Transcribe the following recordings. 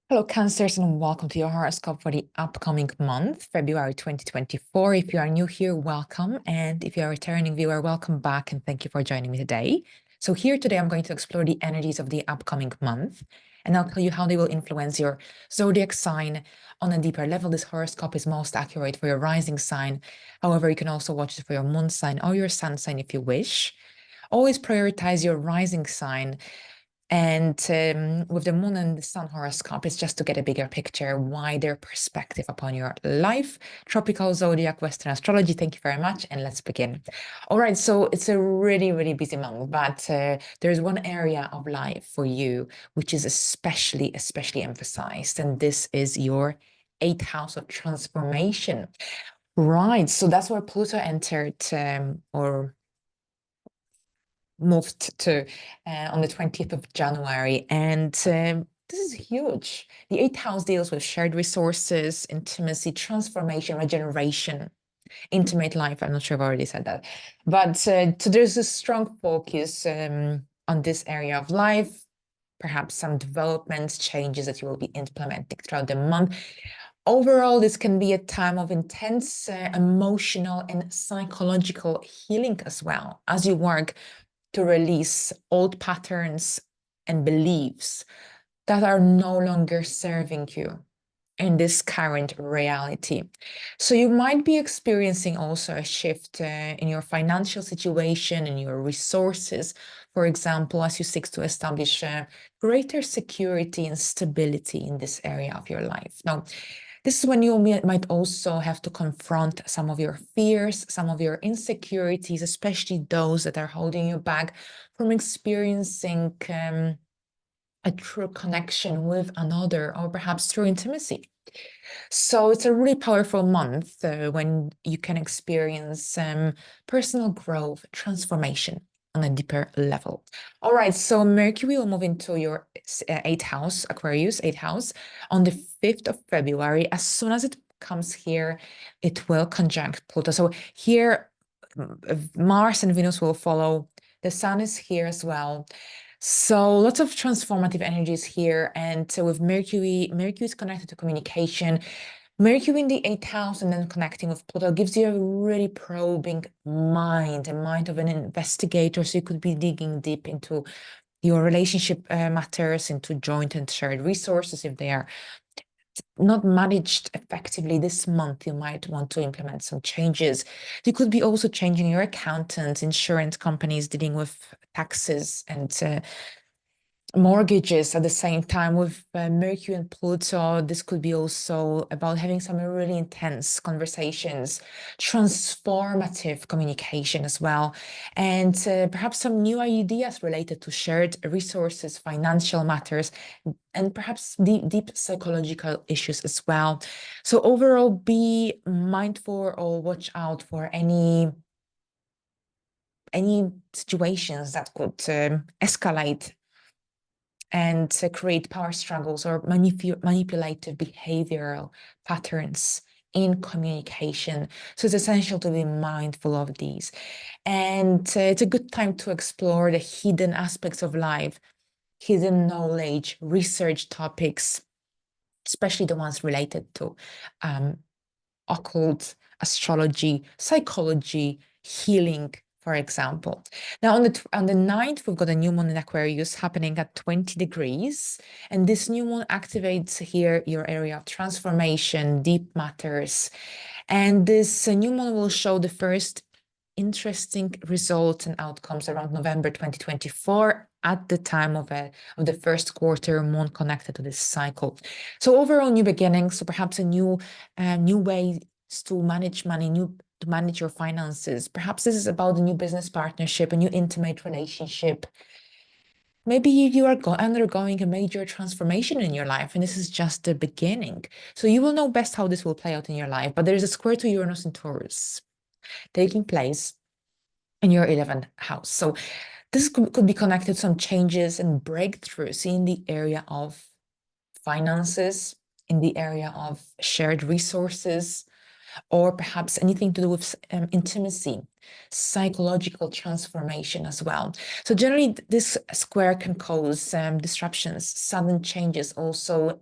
Hello, Cancers, and welcome to your horoscope for the upcoming month, February 2024. If you are new here, welcome. And if you are a returning viewer, welcome back and thank you for joining me today. So here today, I'm going to explore the energies of the upcoming month, and I'll tell you how they will influence your zodiac sign on a deeper level. This horoscope is most accurate for your rising sign. However, you can also watch it for your moon sign or your sun sign if you wish. Always prioritize your rising sign. And with the moon and the sun horoscope, it's just to get a bigger picture, wider perspective upon your life. Tropical zodiac, Western astrology. Thank you very much. And let's begin. All right. So it's a really, really busy month, but there's one area of life for you, which is especially emphasized. And this is your eighth house of transformation. Right. So that's where Pluto entered or moved to on the 20th of January. And this is huge. The eighth house deals with shared resources, intimacy, transformation, regeneration, intimate life. I'm not sure if I already said that. But so there's a strong focus on this area of life, perhaps some developments, changes that you will be implementing throughout the month. Overall, this can be a time of intense emotional and psychological healing as well, as you work to release old patterns and beliefs that are no longer serving you in this current reality. So you might be experiencing also a shift in your financial situation, in your resources, for example, as you seek to establish greater security and stability in this area of your life. Now, this is when you might also have to confront some of your fears, some of your insecurities, especially those that are holding you back from experiencing a true connection with another, or perhaps through intimacy. So it's a really powerful month when you can experience personal growth, transformation on a deeper level. All right, so Mercury will move into your eighth house, Aquarius, eighth house, on the 5th of February. As soon as it comes here, it will conjunct Pluto. So here, Mars and Venus will follow. The Sun is here as well. So lots of transformative energies here. And so with Mercury is connected to communication. Mercury in the eighth house and then connecting with Pluto gives you a really probing mind, a mind of an investigator. So you could be digging deep into your relationship matters, into joint and shared resources. If they are not managed effectively this month, you might want to implement some changes. You could be also changing your accountants, insurance companies dealing with taxes and mortgages at the same time. With Mercury and Pluto, this could be also about having some really intense conversations, transformative communication as well, and perhaps some new ideas related to shared resources, financial matters, and perhaps deep psychological issues as well. So overall, be mindful or watch out for any situations that could escalate and to create power struggles or manipulative behavioral patterns in communication. So it's essential to be mindful of these. And it's a good time to explore the hidden aspects of life, hidden knowledge, research topics, especially the ones related to occult, astrology, psychology, healing, for example. Now, on the 9th, we've got a new moon in Aquarius happening at 20 degrees. And this new moon activates here your area of transformation, deep matters. And this new moon will show the first interesting results and outcomes around November 2024 at the time of the first quarter moon connected to this cycle. So overall, new beginnings. So perhaps a new ways to manage money, to manage your finances. Perhaps this is about a new business partnership, a new intimate relationship. Maybe you are undergoing a major transformation in your life, and this is just the beginning. So you will know best how this will play out in your life. But there is a square to Uranus and Taurus taking place in your 11th house. So this could be connected to some changes and breakthroughs in the area of finances, in the area of shared resources, or perhaps anything to do with intimacy, psychological transformation as well. So generally, this square can cause disruptions, sudden changes, also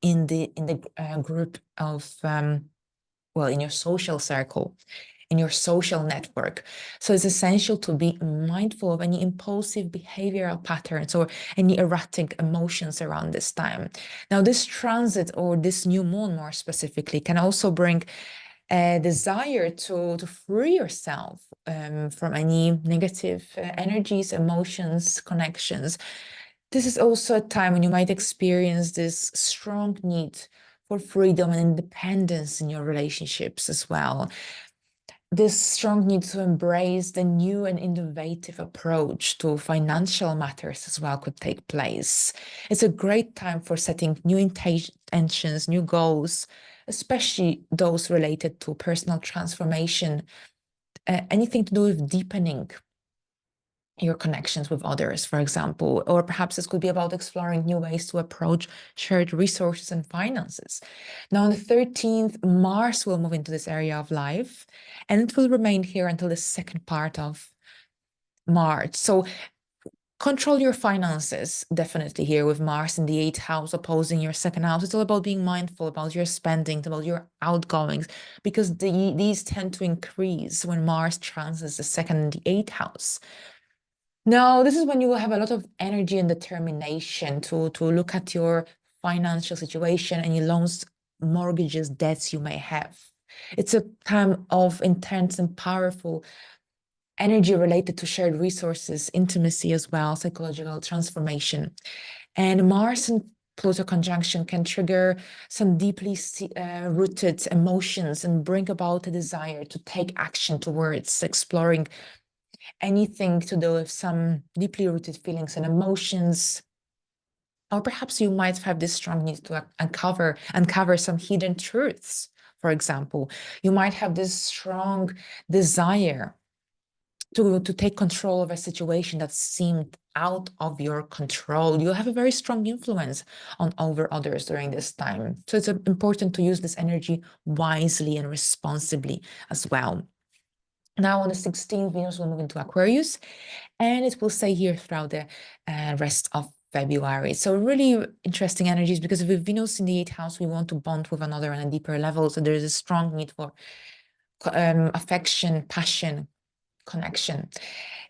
in the group of well, in your social circle, in your social network. So it's essential to be mindful of any impulsive behavioral patterns or any erratic emotions around this time. Now, this transit or this new moon more specifically can also bring a desire to free yourself from any negative energies, emotions, connections. This is also a time when you might experience this strong need for freedom and independence in your relationships as well. This strong need to embrace the new and innovative approach to financial matters as well could take place. It's a great time for setting new intentions, new goals, especially those related to personal transformation, anything to do with deepening your connections with others, for example, or perhaps this could be about exploring new ways to approach shared resources and finances. Now, on the 13th, Mars will move into this area of life, and it will remain here until the second part of March. So control your finances, definitely here with Mars in the 8th house opposing your 2nd house. It's all about being mindful about your spending, about your outgoings, because these tend to increase when Mars transits the 2nd and the 8th house. Now, this is when you will have a lot of energy and determination to look at your financial situation, any loans, mortgages, debts you may have. It's a time of intense and powerful energy related to shared resources, intimacy as well, psychological transformation. And Mars and Pluto conjunction can trigger some deeply rooted emotions and bring about a desire to take action towards exploring anything to do with some deeply rooted feelings and emotions. Or perhaps you might have this strong need to uncover some hidden truths. For example, you might have this strong desire to take control of a situation that seemed out of your control. You have a very strong influence over others during this time. So it's important to use this energy wisely and responsibly as well. Now on the 16th, Venus will move into Aquarius, and it will stay here throughout the rest of February. So really interesting energies, because with Venus in the 8th house, we want to bond with another on a deeper level. So there is a strong need for affection, passion, connection.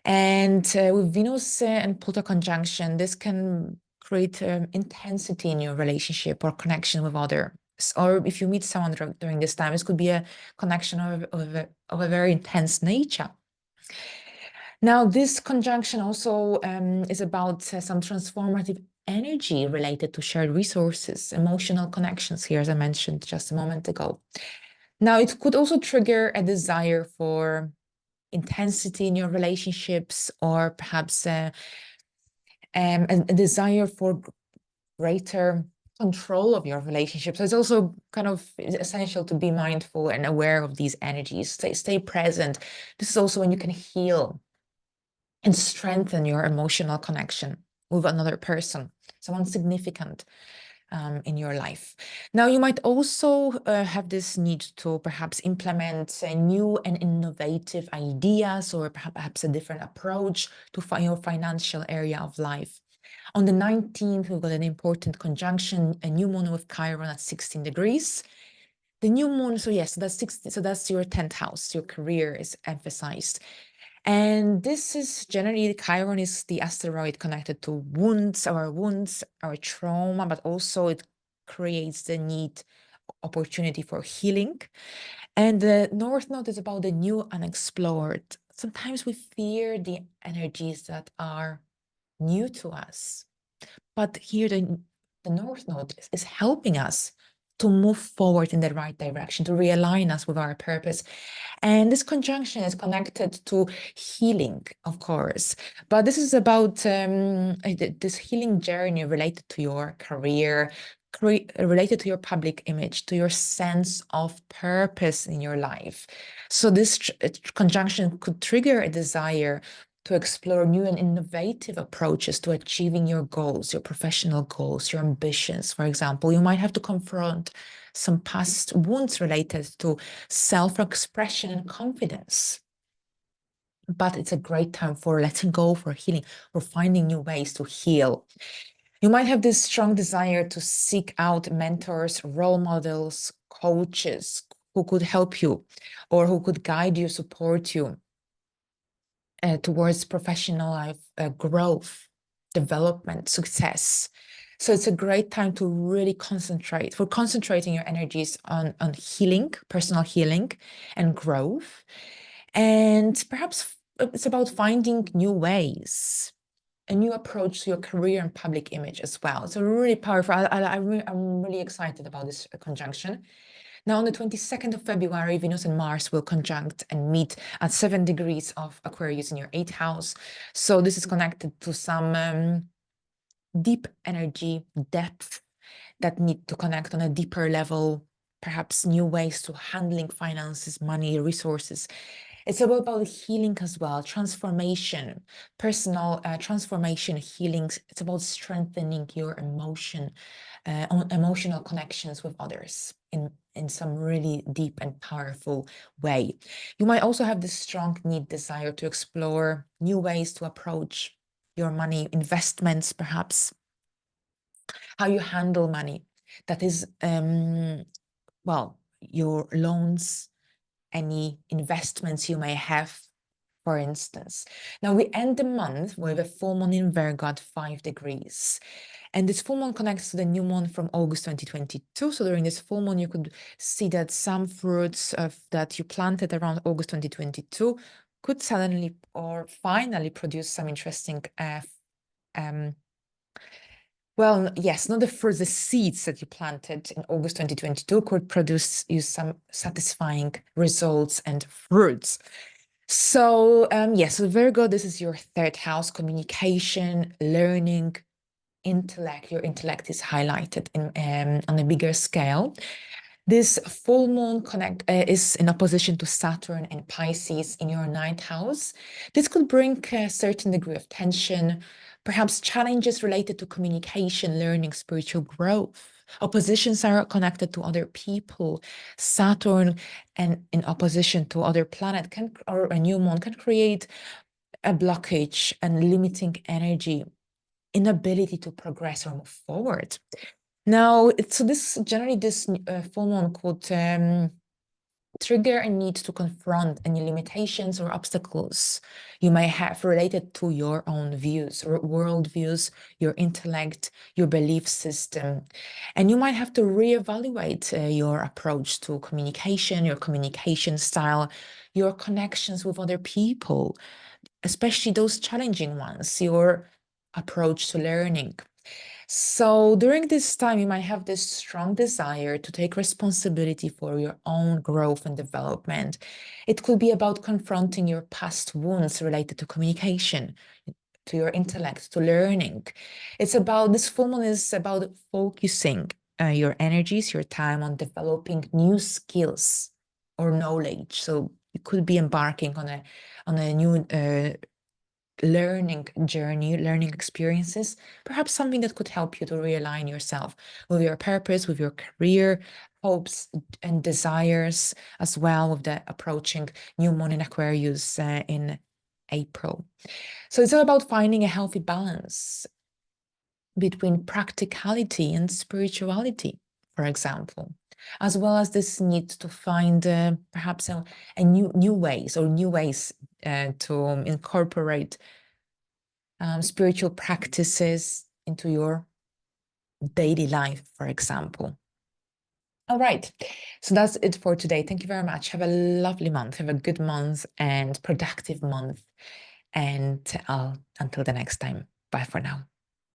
And with Venus and Pluto conjunction, this can create intensity in your relationship or connection with others. Or if you meet someone during this time, this could be a connection of a very intense nature. Now, this conjunction also is about some transformative energy related to shared resources, emotional connections here, as I mentioned just a moment ago. Now, it could also trigger a desire for intensity in your relationships, or perhaps a desire for greater control of your relationship. So it's also kind of essential to be mindful and aware of these energies. Stay present. This is also when you can heal and strengthen your emotional connection with another person, someone significant in your life. Now, you might also have this need to perhaps implement new and innovative ideas, or perhaps a different approach to your financial area of life. On the 19th, we've got an important conjunction, a new moon with Chiron at 16 degrees. The new moon, so yes, that's 16, so that's your 10th house, your career is emphasized. And this is generally, Chiron is the asteroid connected to wounds, our trauma, but also it creates the need, opportunity for healing. And the North Node is about the new unexplored. Sometimes we fear the energies that are new to us, but here the North Node is helping us to move forward in the right direction, to realign us with our purpose. And this conjunction is connected to healing, of course, but this is about this healing journey related to your career, related to your public image, to your sense of purpose in your life. So this conjunction could trigger a desire to explore new and innovative approaches to achieving your goals, your professional goals, your ambitions. For example, you might have to confront some past wounds related to self-expression and confidence. But it's a great time for letting go, for healing, for finding new ways to heal. You might have this strong desire to seek out mentors, role models, coaches who could help you or who could guide you, support you towards professional life growth, development, success. So it's a great time to really concentrating your energies on healing, personal healing and growth. And perhaps it's about finding new ways, a new approach to your career and public image as well. So really powerful. I'm really excited about this conjunction. Now, on the 22nd of February, Venus and Mars will conjunct and meet at 7 degrees of Aquarius in your 8th house. So this is connected to some deep energy, depth that need to connect on a deeper level, perhaps new ways to handling finances, money, resources. It's about healing as well, transformation, personal transformation, healing. It's about strengthening your emotional connections with others in some really deep and powerful way. You might also have this strong desire to explore new ways to approach your money, investments, perhaps, how you handle money. That is, well, your loans, any investments you may have, for instance. Now we end the month with a full moon in Virgo at 5 degrees. And this full moon connects to the new moon from August 2022. So during this full moon, you could see that some fruits that you planted around August 2022 could suddenly or finally produce some interesting well, yes, not the fruits, the seeds that you planted in August 2022 could produce you some satisfying results and fruits. So, yes, so Virgo, this is your 3rd house, communication, learning, intellect. Your intellect is highlighted on a bigger scale. This full moon is in opposition to Saturn and Pisces in your 9th house. This could bring a certain degree of tension, perhaps challenges related to communication, learning, spiritual growth. Oppositions are connected to other people. Saturn and in opposition to other planet or a new moon can create a blockage and limiting energy, inability to progress or move forward. Now, so this full moon could trigger a need to confront any limitations or obstacles you may have related to your own views, or world views, your intellect, your belief system. And you might have to reevaluate your approach to communication, your communication style, your connections with other people, especially those challenging ones, your approach to learning. So during this time, you might have this strong desire to take responsibility for your own growth and development. It could be about confronting your past wounds related to communication, to your intellect, to learning. This full moon is about focusing your energies, your time on developing new skills or knowledge. So you could be embarking on a new learning journey, learning experiences, perhaps something that could help you to realign yourself with your purpose, with your career, hopes and desires, as well with the approaching new moon in Aquarius in April. So it's all about finding a healthy balance between practicality and spirituality, for example, as well as this need to find perhaps a new ways to incorporate spiritual practices into your daily life, for example. All right, so that's it for today. Thank you very much. Have a lovely month. Have a good month and productive month. And until the next time, bye for now.